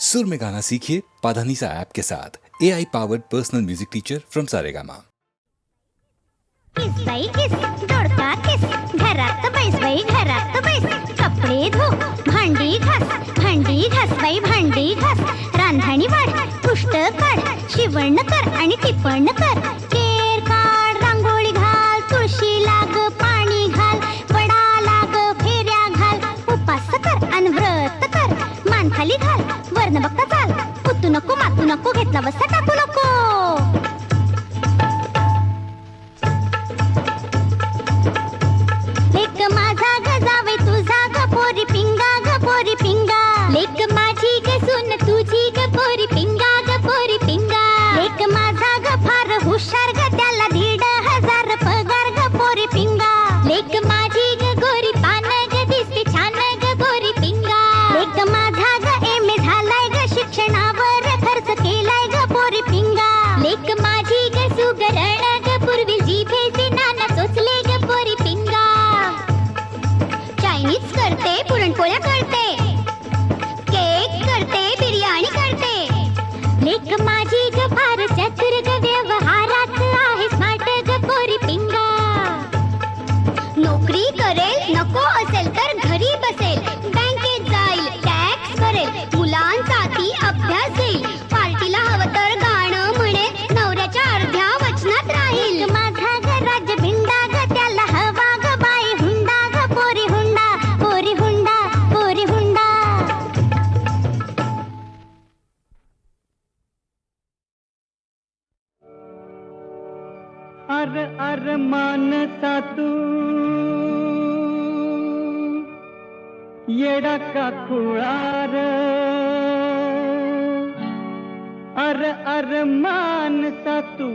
सुर में गाना सीखिए पाधानीसा ऐप के साथ AI powered personal music teacher from Saregama. किस बाई किस दोडका किस घरात बैस बाई घरात बैस कपडे धो भांडी घास बाई भांडी घास रांधणी वाढ पुष्ट काढ शिवण कर आणि टिपण कर केर काढ रांगोळी घाल तुळशी लाग पाणी घाल वडा लाग फेऱ्या घाल उपास कर अन व्रत कर मान खाली घाल वर्ण बघता चाल कुतू नको मातू नको घेतला बसा टाकू नको लेक माझा ग जावे तुझा ग पोरी पिंगा लेक माझी ग सुन तुझी ग पोरी पिंगा लेक माझा ग फार हुशार ग त्याला 1,500 पगार ग पोरी पिंगा लेक माझी ग गोरी पान ग दिसते छान ग गोरी पिंगा लेक माझा ग एम.ए. झालाय ग शिक्षणावर खर्च केलाय ग पोरी पिंगा लेक माझी ग सुगरण ग पूर्वी जिभेचे नाना चोचले ग पोरी पिंगा चायनीज करते पुरणपोळ्या करते केक करते बिर्याणी करते लेक माझी ग फार चतुर ग व्यवहारात आहे स्मार्ट ग पोरी पिंगा नोकरी करेल नको असेल तर घरी बसेल बँकेत जाईल टॅक्स भरेल मुलांचा ती अभ्यास देईल पार्टीला हवं तर गाणं म्हणेल नवऱ्याच्या अर्ध्या वचनात राहील माझा ग राज्य भिंडा ग त्याला हवा ग बाई हुंडा ग पोरी हुंडा पोरी हुंडा पोरी हुंडा अर मानसा तू येडा का खुळार अर मानसा तू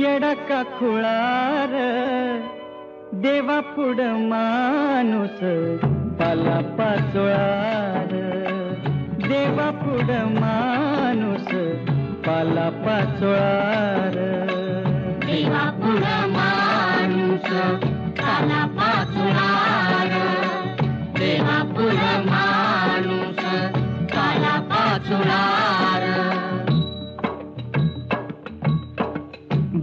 येडा का खुळार देवा पुढ माणूस पाला पाचोळार देवा पुढ माणूस पाला पाचोळार देवा पुढ माणूस पाला पाचोळार देवा पुढ माणूस पाला पाचोळार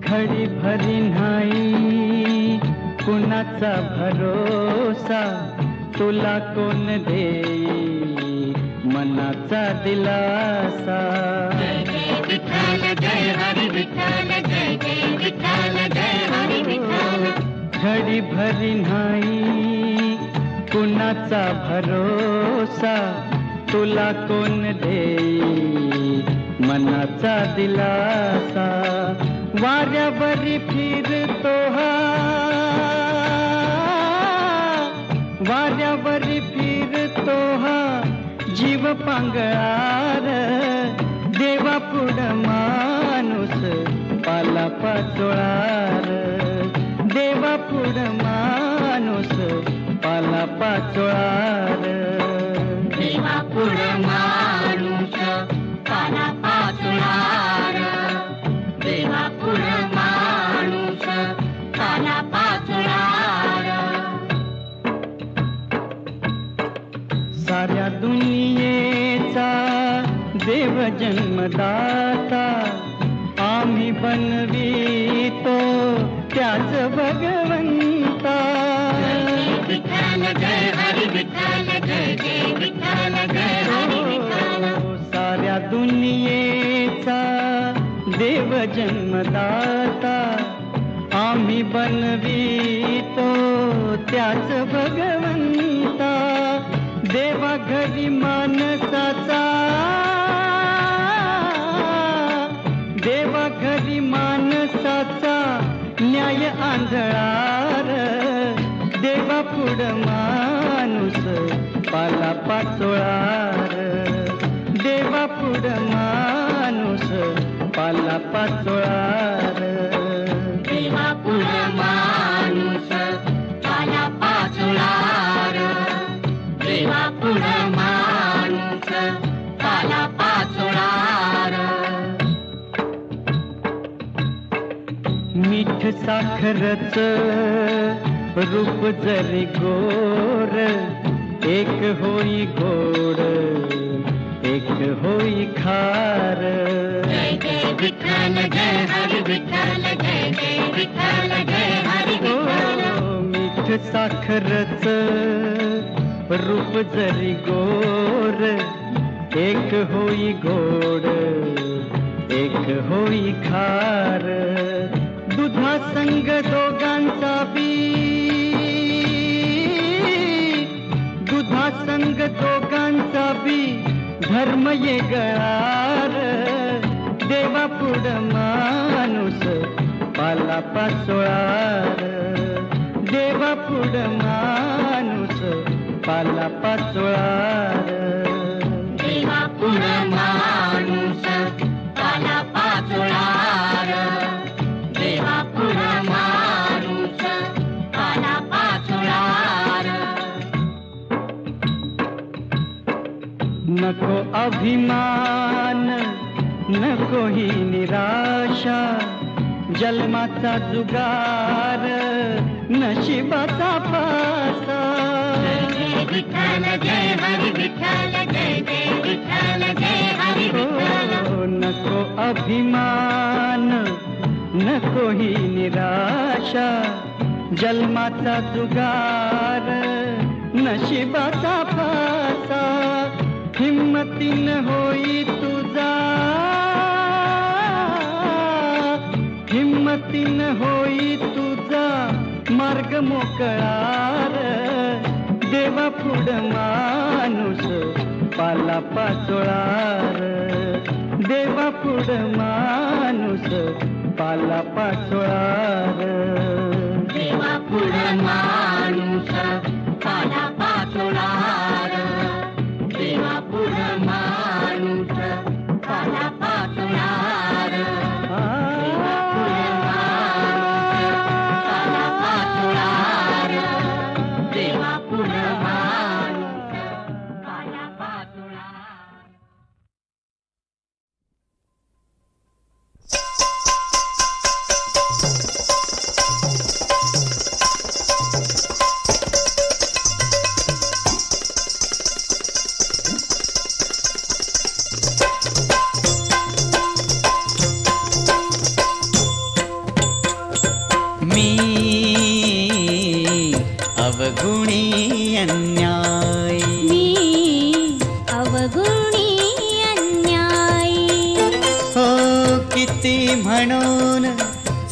घडी भरी नाही कुणाचा भरोसा तुला कोण देई मनाचा दिलासा विठ्ठल जय हरी विठ्ठल जय जय विठ्ठल जय हरी विठ्ठल घडी भरी नाही कुणाचा भरोसा तुला कोण देई मनाचा दिलासा वाऱ्यावरी फिरतो हा वाऱ्यावरी फिरतो हा जीव पांगळार देवा पुढ माणूस पाला पाचोळार देवा पुढ माणूस पाला पाचोळार देवा पुढ माणूस पाला पाचोळार देवा पुढ माणूस पाला पाचोळार साऱ्या दुनियेचा देव जन्मदाता आम्ही बनवितो त्याच भगवंता विठ्ठल जय हरी विठ्ठल जय जय विठ्ठल जय हरी विठ्ठल साऱ्या दुनियेचा देव जन्मदाता आम्ही बनवितो त्याच भगवंता देवा घरी माणसाचा देवा घरी माणसाचा न्याय आंधळार देवा पुढ माणूस पाला पाचोळार देवा पुढ माणूस पाला पाचोळार देवा पुढ माणूस पाला पाचोळार देवा पुढ माणूस पाला पाचोळार मीठ साखरच रूप जरी गोर एक होई गोड एक होई खार. जय जय विठ्ठल जय हरी विठ्ठल जय जय विठ्ठल जय हरी विठ्ठल. मीठ साखरच रूप जरी गोर, एक होई गोड एक होई खार. दुधा संग दोघांचा बी, दुधा संग दोघांचा बी धर्म ये गळार. देवा पुढ माणूस पाला पाचोळार. देवा पुढ माणूस पाला पाचोळार. देवा पुढ माणूस पाला पाचोळार. देवा पुढ माणूस पाला पाचोळार. नको अभिमान नको ही निराशा. जन्माचा जुगार नशिबाचा पासा. जय विठ्ठल जय हरी विठ्ठल जय जय विठ्ठल जय हरी विठ्ठल. नको अभिमान नको ही निराशा. जन्माचा जुगार नशिबाचा फासा. हिम्मतीन होई तुझा, हिम्मतीन होई तुझा मार्ग मोकळार. देवा पुढ माणूस पाला पाचोळार. देवा पुढ माणूस पाला पाचोळार. देवा पुढ माणूस पाला पाचोळार. देवा पुढ माणूस पाला पाचोळार. देवा पुढ माणूस पाला पाचोळार. देवा पुढ माणूस पाला पाचोळार. अवगुणी अन्याय. मी अवगुणी अन्यायी. हो किती म्हणून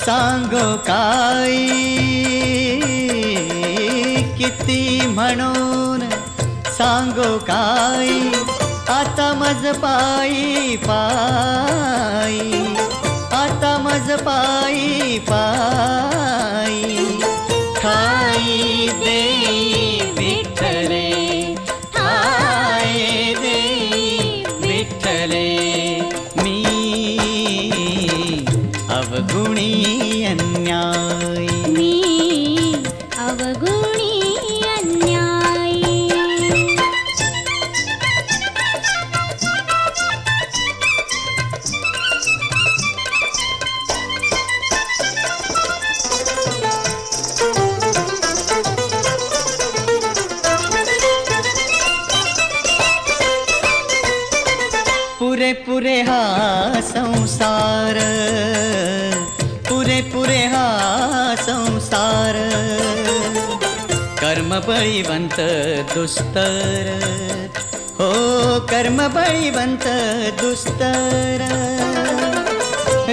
सांगो काय. किती म्हणून सांगो काय. आता मज पायी पायी. आता मज पायी पायी. ठाई देई विठ्ठले. ठाई देई विठ्ठले. मी अवगुणी अन्याय. मी अवगुणी अन्यायी. पुरे पुरे हा संसार. पुरे पुरे हा संसार. कर्म बळीवंत दुस्तर. हो कर्म बळीवंत दुस्तर.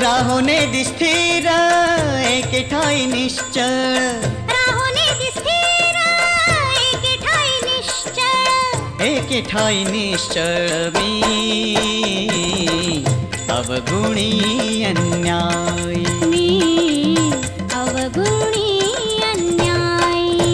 राहोने दिस्थिर एके ठाई निश्चळ. राहुने दिस्थिर एके ठाई निश्चळ. एके ठाई निश्चळ. मी अवगुणी अन्याय. मी अवगुणी अन्यायी.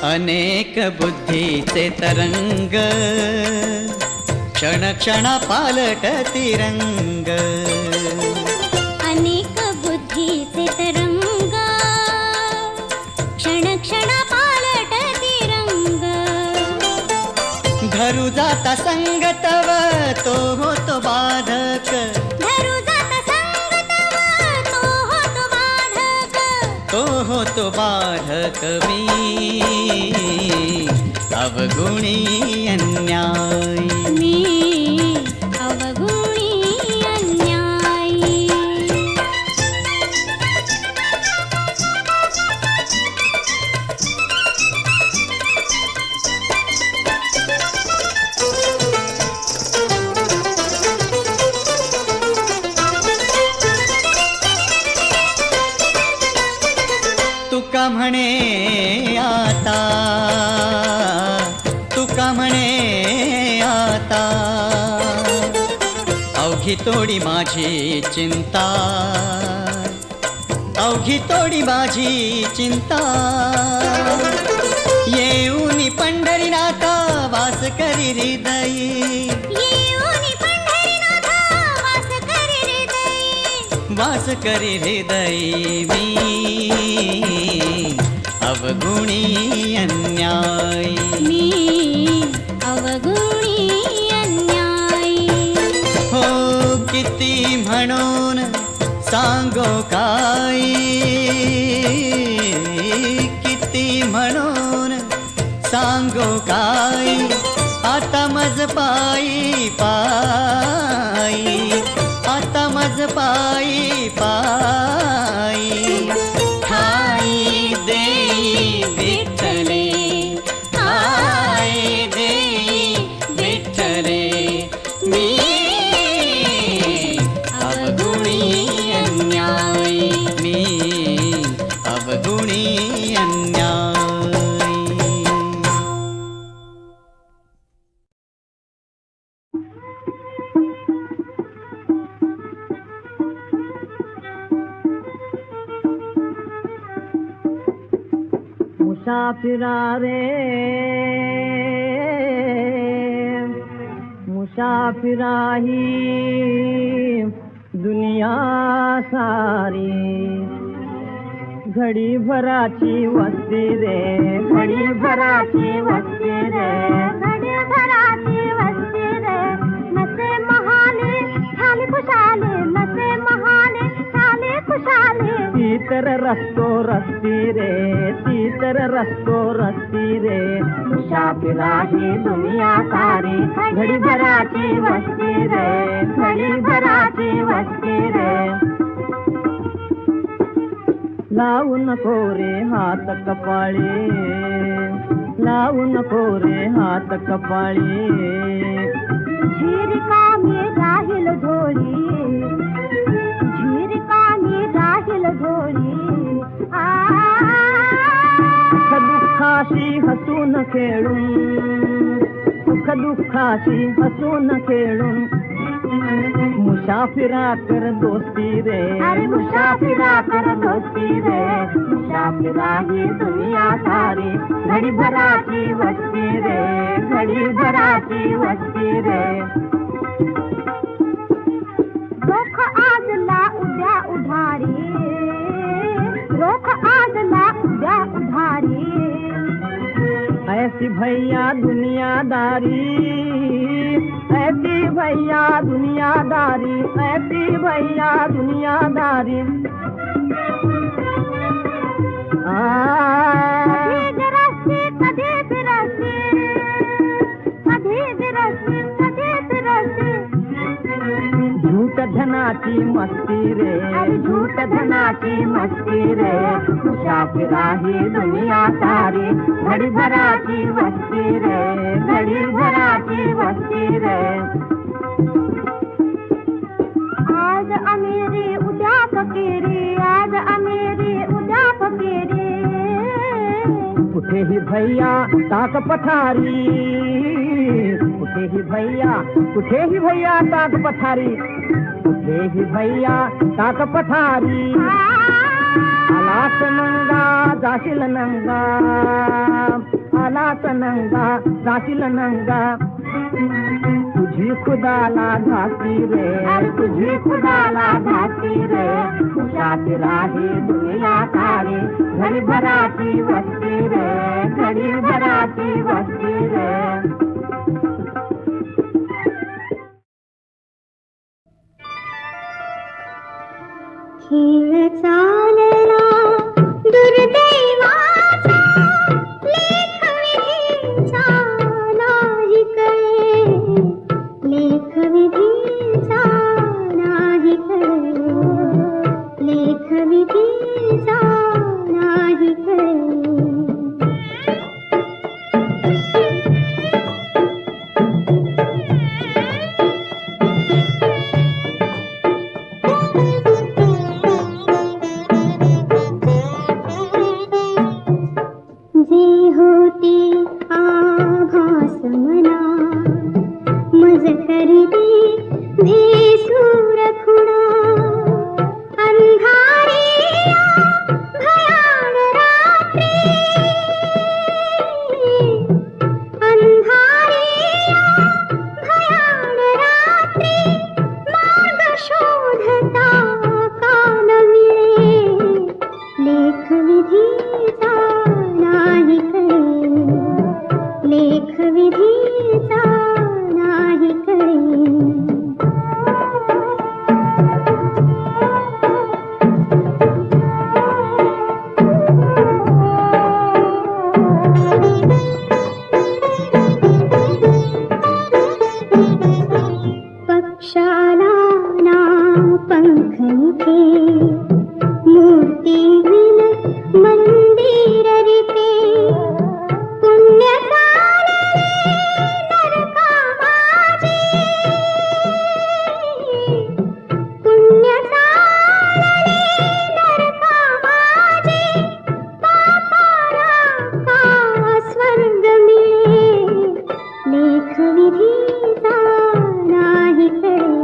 अनेक बुद्धीचे तरंग. क्षण क्षण पालटती रंग. अनेक बुद्धीचे तरंग. धरू जाता संग तव तो होतो बाधक, धरू जात संग तव तो होतो बाधक, तो होतो बाधक मी अवगुणी अन्यायी. मी अवगुणी अन्यायी. तुका म्हणे आता, तुका म्हणे आता, अवघी तोडी माझी चिंता, अवघी तोडी माझी चिंता. येऊनी पंढरीनाथा वास करी हृदयी, येऊनी पंढरीनाथा वास करी हृदयी, वास करी हृदयी मी अवगुणी अन्यायी. मी अवगुणी अन्यायी. हो किती म्हणून सांगो काय, किती म्हणून सांगो काय. आता मज पायी पायी, आता मज पायी पायी. ठाई देई विठ्ठले, ठाई देई विठ्ठले मी अवगुणी अन्यायी. मी अवगुणी अन्यायी. मुसाफिरा रे मुसाफिरा ही दुनिया सारी. घडी भराची वस्ती रे, घडी भराची वस्ती रे, घडी भराची वस्ती रे. नसे महाले झाले खुशाले, नसे महाले झाले खुशाले. ती तर रस्तो रस्ती रे, ती तर रस्तो रस्ती रे. मुसाफिरा ही दुनिया सारी. घडी भराची वस्ती रे, घडी भराची वस्ती रे. लावू नको रे हात कपाळी, लावू नको रे हात कपाळी. झीर कामी राहील झोळी, झीर कामी राहील झोळी. सुख दुःखाशी हसून खेळून, सुख दुःखाशी हसून खेळून. मुसाफिरा कर दोस्ती रे, अरे मुसाफिरा कर दोस्ती रे. मुसाफिरा ही दुनिया सारी. घडी भराची वस्ती रे, घडी भराची वस्ती रे. रोख आजला उद्या उधारी, रोख आजला उद्या उधारी. ऐसी भैया दुनियादारी, ऐसी भैया दुनियादारी, ऐसी भैया दुनियादारी. कधी बिरसती, कधी बिरसती, कधी बिरसती, कधी बिरसती. झूठ धनाची मस्ती रे, अरे झूठ धनाची मस्ती रे. मुसाफिरा ही दुनिया सारी. घडी भराची वस्ती रे, घडी भराची वस्ती रे. आज अमेरी उद्या फकीरी, आज अमेरी उद्या फकीरी. कुठेही भैया ताक पठारी, कुठेही भैया, कुठेही भैया ताक पठारी. कुठेही भैया ताक पठारी. आलास नंगा जाशील नंगा, आलास नंगा जाशील नंगा. तुझी खुदाला घाती रे, तुझी खुदाला घाती रे. मुसाफिरा ही दुनिया सारी. घडी भराची वस्ती रे, घडी भराची वस्ती रे. खेळ चालला दुर्दैवाचा, लेख विधीचा नाही कळे, लेख विधीचा नाही कळे, लेख विधीचा नाही कळे. जे होते आभास मना, मज करते भेसूर खुणा, अंधारिया भयान रात्री, अंधारिया भयान रात्री, मार्ग शोधता कान मिळे, लेख विधीचा नाही कळे, लेख विधीचा नाही कळे. पक्षाला ना पंख निघे, मूर्ती विन मंदिर रिपे, पुण्य कालले नरका माझे, पुण्य कालले नरका माझे, पापाला का स्वर्ग मिळे, लेख विधीचा नाही कळे,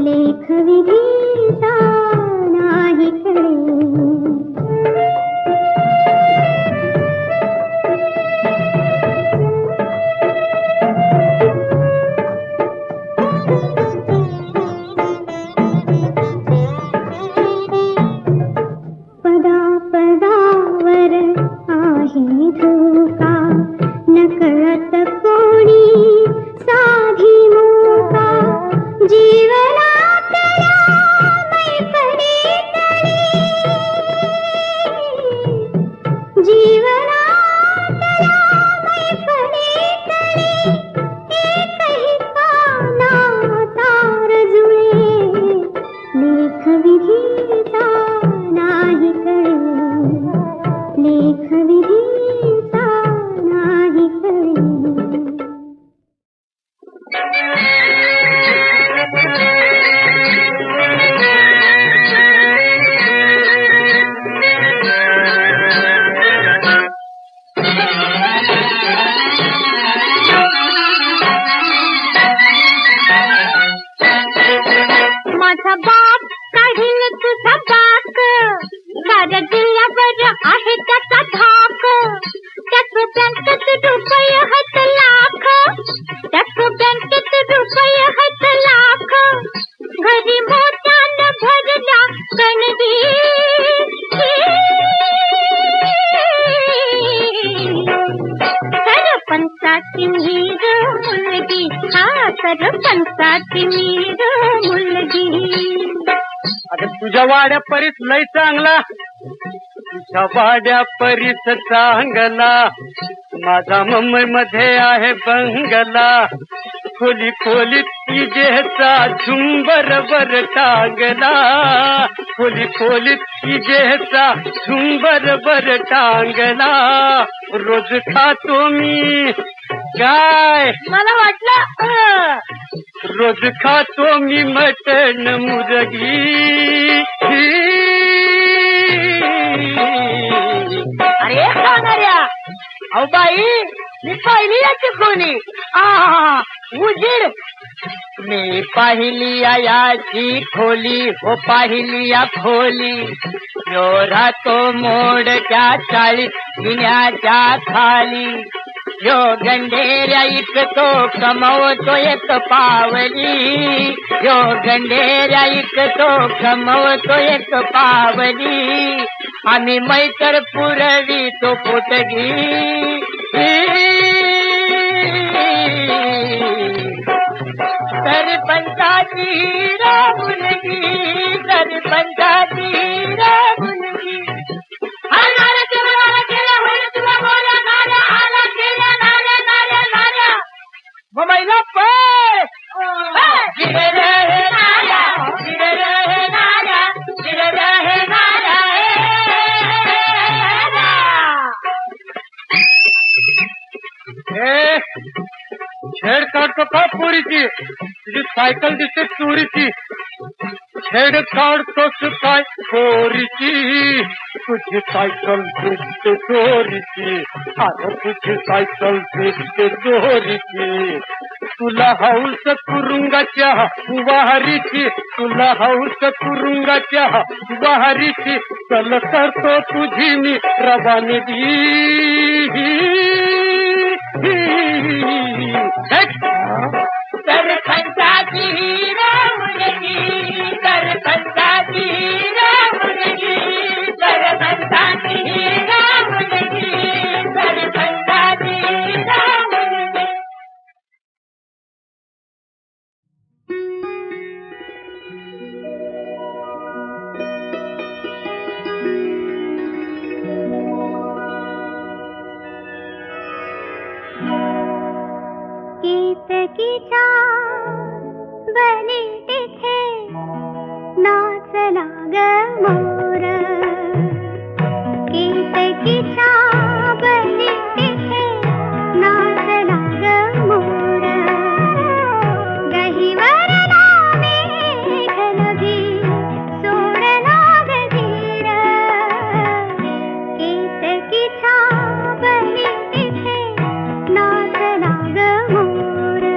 लेख विधीचा नाही कळे. पदा पदावर आहे धोका, नकळत कोणी साधी मोका, जीवनातल्या मैफली तळी, जीवनातल्या मैफली तळी, एकही काना तार जुळे, लेख विधीचा नाही कळे, लेख विधीचा नाही कळे. माझा बाप काढील तुझा बाक, साऱ्या जिल्ह्यावर आहे त्याचा धाक, त्याच बँकेत रुपये आहेत लाख, त्याच बँकेत रुपये आहेत लाख, घरी मोठ्यानं भरला कणगी, सरपंचाची मीर मुलगी, हा सरपंचाची मीर मुलगी. आता तुझ्या वाड्या परीस लय चांगला, तुझ्या वाड्या परीस चांगला, माझा मुंबई मध्ये आहे बंगला, खोली खोलीत इजेचा झुंबर बर टांगला, खोली खोलीत इजेचा झुंबर बर टांगला, रोज खातो मी काय मला वाटलं रोज खातो मी मटण मुर्गी. अरे खाणाऱ्या, अहो बाई मी पाहिली याची खोली, उजीड मी पाहिली याची खोली, हो पाहिली या खोली, यो राहतो मोडच्या चाळीत पिण्याच्या खाली, यो गंडेऱ्या इकतो कमवतो एक पावली, यो गंडेऱ्या इकतो कमवतो एक पावली, आम्ही मैतर पुरवी तो पोटगी. सरपंचाची रे मुलगी, सरपंचाची रे मुलगी. नाऱ्या केला, नाऱ्या केला, होईल तुला बोला, नाऱ्या आला केला, नाऱ्या, नाऱ्या, नाऱ्या. मुंबईला पळ. जिरे रे हे नाऱ्या, जिरे रे हे नाऱ्या, जिरे रे हे नाऱ्या, हे छेड काढतो का पोरीची, तुझी सायकल दिसते चोरीची. छेड काढतोस काय पोरीची, तुझी सायकल दिसते चोरीची. अरे तुझी सायकल दिसते चोरीची. तुला हौस कुरुंगाच्या वाहरीची, तुला हौस कुरुंगाच्या वाहरीची. चल करतो तुझी मी रवानगी. सरपंचाची रे मुलगी, सरपंचाची रे मुलगी, सरपंचाची रे मुलगी, सरपंचाची रे मुलगी. केतकीच्या बली तिथे नाचला ग मोर. केतकीच्या बली तिथे नाचला ग मोर. गहिवरला मेघनभी सोडला ग धीर. केतकीच्या बली तिथे नाचला ग मोर.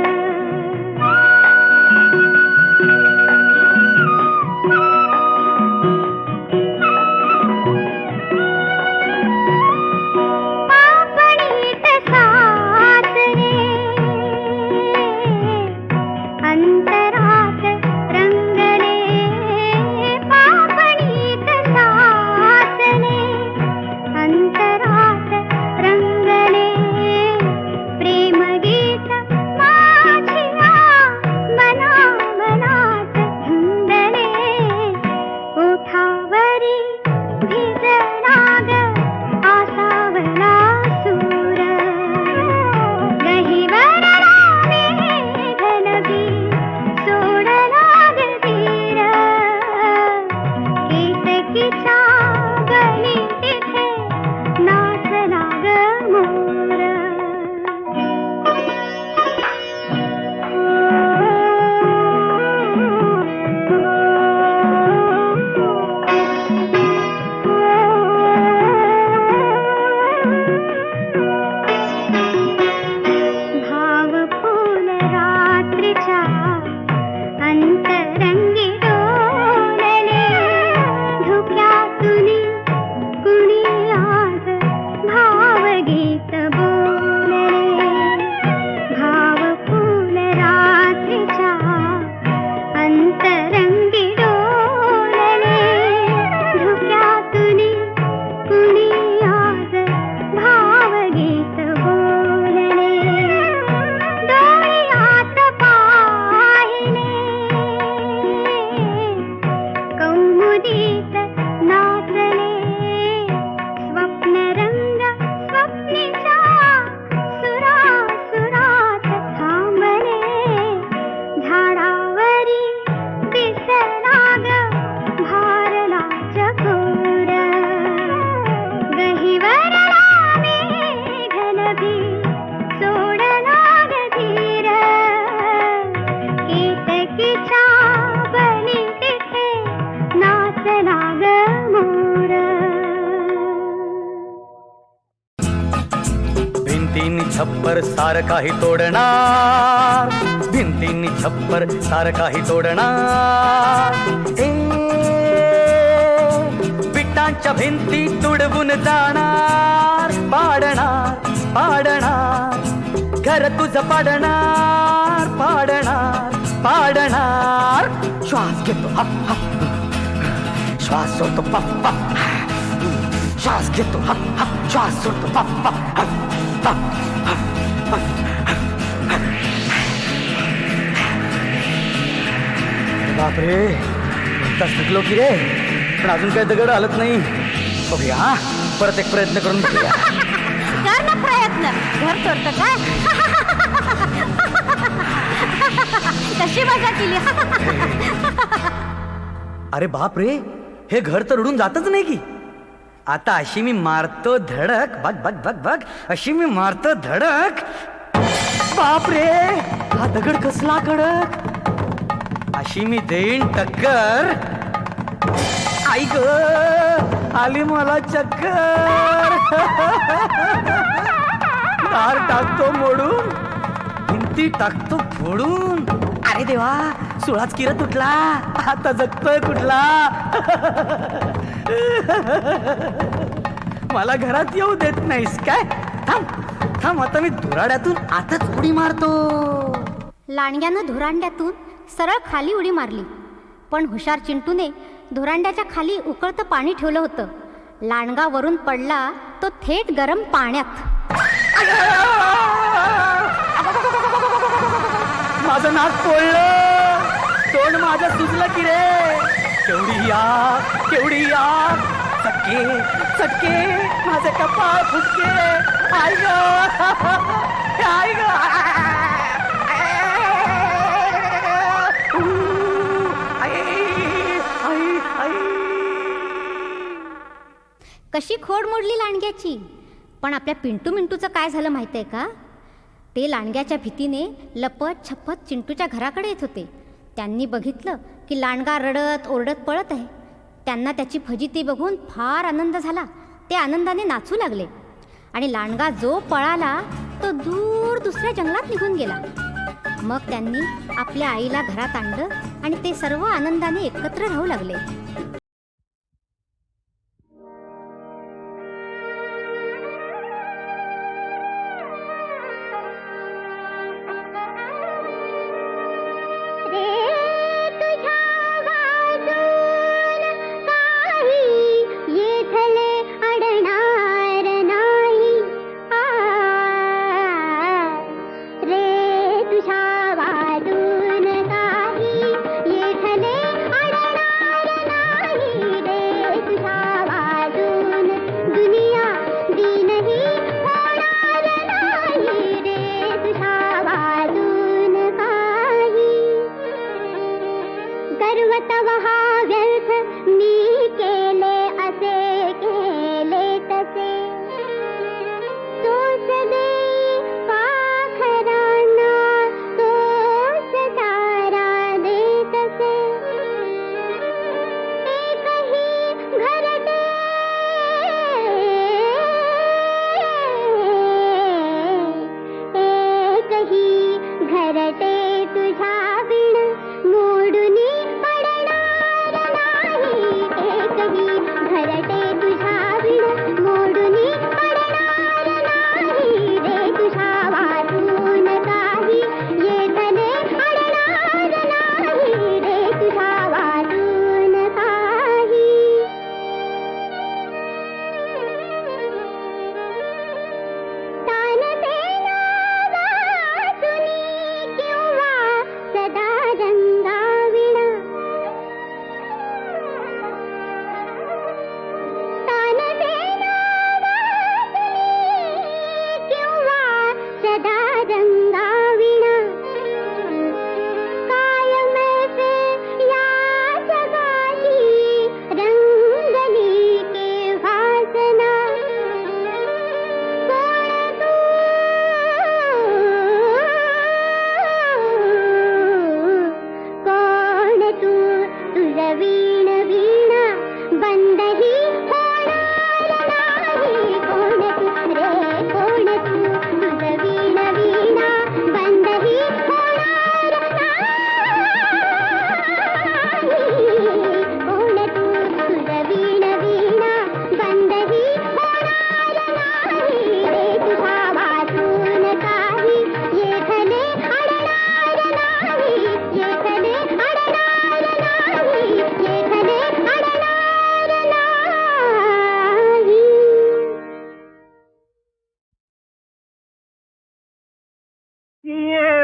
छप्पर सार काही तोडणार, भिंतींनी छप्पर सार काही तोडणार. विटांच्या भिंती तुडवून जाणार, पाडणार पाडणार घर तुझं पाडणार पाडणार पाडणार. श्वास घेतो हप हप, श्वास सोडतो पप पप, श्वास घेतो हप हप, श्वास सोडतो पप पप हप पप. बापरे तास थकलो की रे, पण अजून काही दगड आलत नाही. बघूया परत एक प्रयत्न करून बघूया. कर ना प्रयत्न, घर चोरत काय? कशी मजा केली. अरे बाप रे, हे घर तर उडून जातच नाही की. आता अशी मी मारतो धडक, बघ बघ बघ बघ, अशी मी मारतो धडक. बाप रे, हा दगड कसला कडक. अशी मी देईन टक्कर. आई ग, आली मला चक्कर. दार टाकतो मोडून, भिंती टाकतो फोडून. अरे देवा, सुळाच किर तुटला, आता जगतोय कुठला. मला घरात येऊ देत नाहीस काय. थांब थांब, आता मी धुराड्यातून आताच उडी मारतो. लांडग्यानं धुरांड्यातून सरळ खाली उडी मारली, पण हुशार चिंटूने धुरांड्याच्या खाली उकळतं पाणी ठेवलं होतं. लांडगा वरून पडला तो थेट गरम पाण्यात. माझं नाक पोळलं, तोंड माझं सुजलं की रे. केवढी आग, केवढी आग. चटके चटके, माझे कपाळ फुटके. आई ग, आई ग. कशी खोड मोडली लांडग्याची. पण आपल्या पिंटू मिंटूचं काय झालं माहिती आहे का. ते लांडग्याच्या भीतीने लपत छपत चिंटूच्या घराकडे येत होते. त्यांनी बघितलं की लांडगा रडत ओरडत पळत आहे. त्यांना त्याची फजिती बघून फार आनंद झाला. ते आनंदाने नाचू लागले आणि लांडगा जो पळाला तो दूर दुसऱ्या जंगलात निघून गेला. मग त्यांनी आपल्या आईला घरात आणलं आणि ते सर्व आनंदाने एकत्र राहू लागले.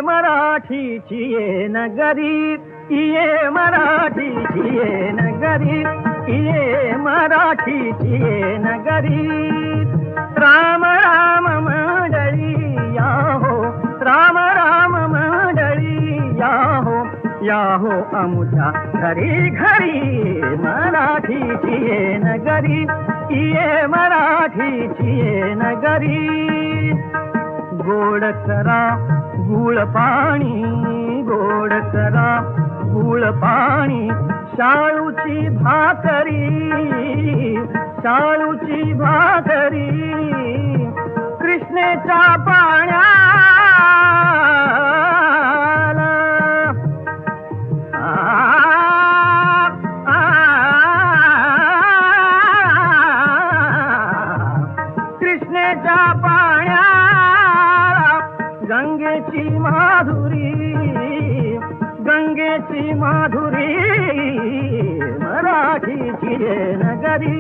मराठीची ये नगरी, ये मराठीची ये नगरी, ये मराठीची ये नगरी. राम राम मंडळी या हो, राम राम मंडळी या हो आमुच्या घरी घरी. मराठीची ये नगरी, ये मराठीची ये नगरी. गोड करा गुळ पाणी, गोड करा गुळ पाणी. शाळूची भाकरी, शाळूची भाकरी. कृष्णेच्या पाण्याला कृष्णेच्या पाण्याला गंगेची माधुरी, गंगेची माधुरी. मराठीची ये नगरी,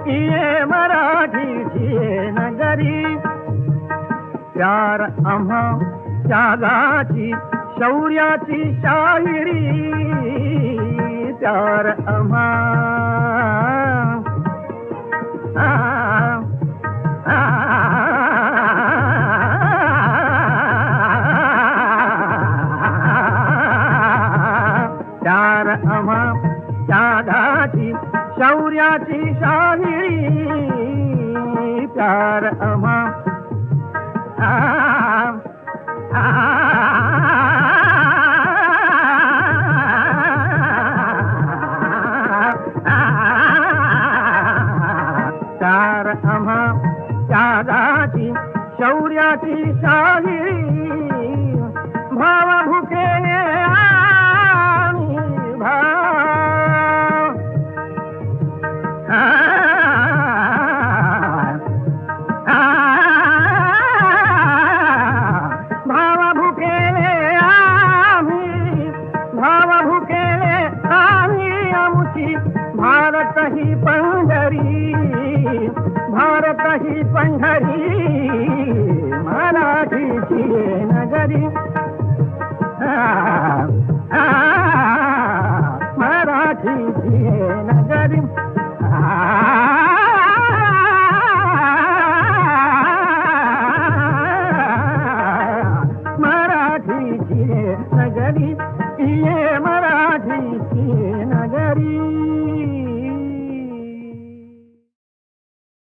ये मराठीची ये नगरी. प्यार आम्हा त्यागाची शौर्याची शाहिरी. प्यार आम्हा प्यार आम्हा त्यागाची शौर्याची शाहिरी. प्यार आम्हा प्यार आम्हा त्यागाची शौर्याची शाहिरी. भाव भुकेने आम्ही भाव भुकेले आम्ही, भाव भुकेले आम्ही. आमुची भारत ही पंढरी, भारत ही पंढरी. मराठीची ये नगरी, मराठीची ये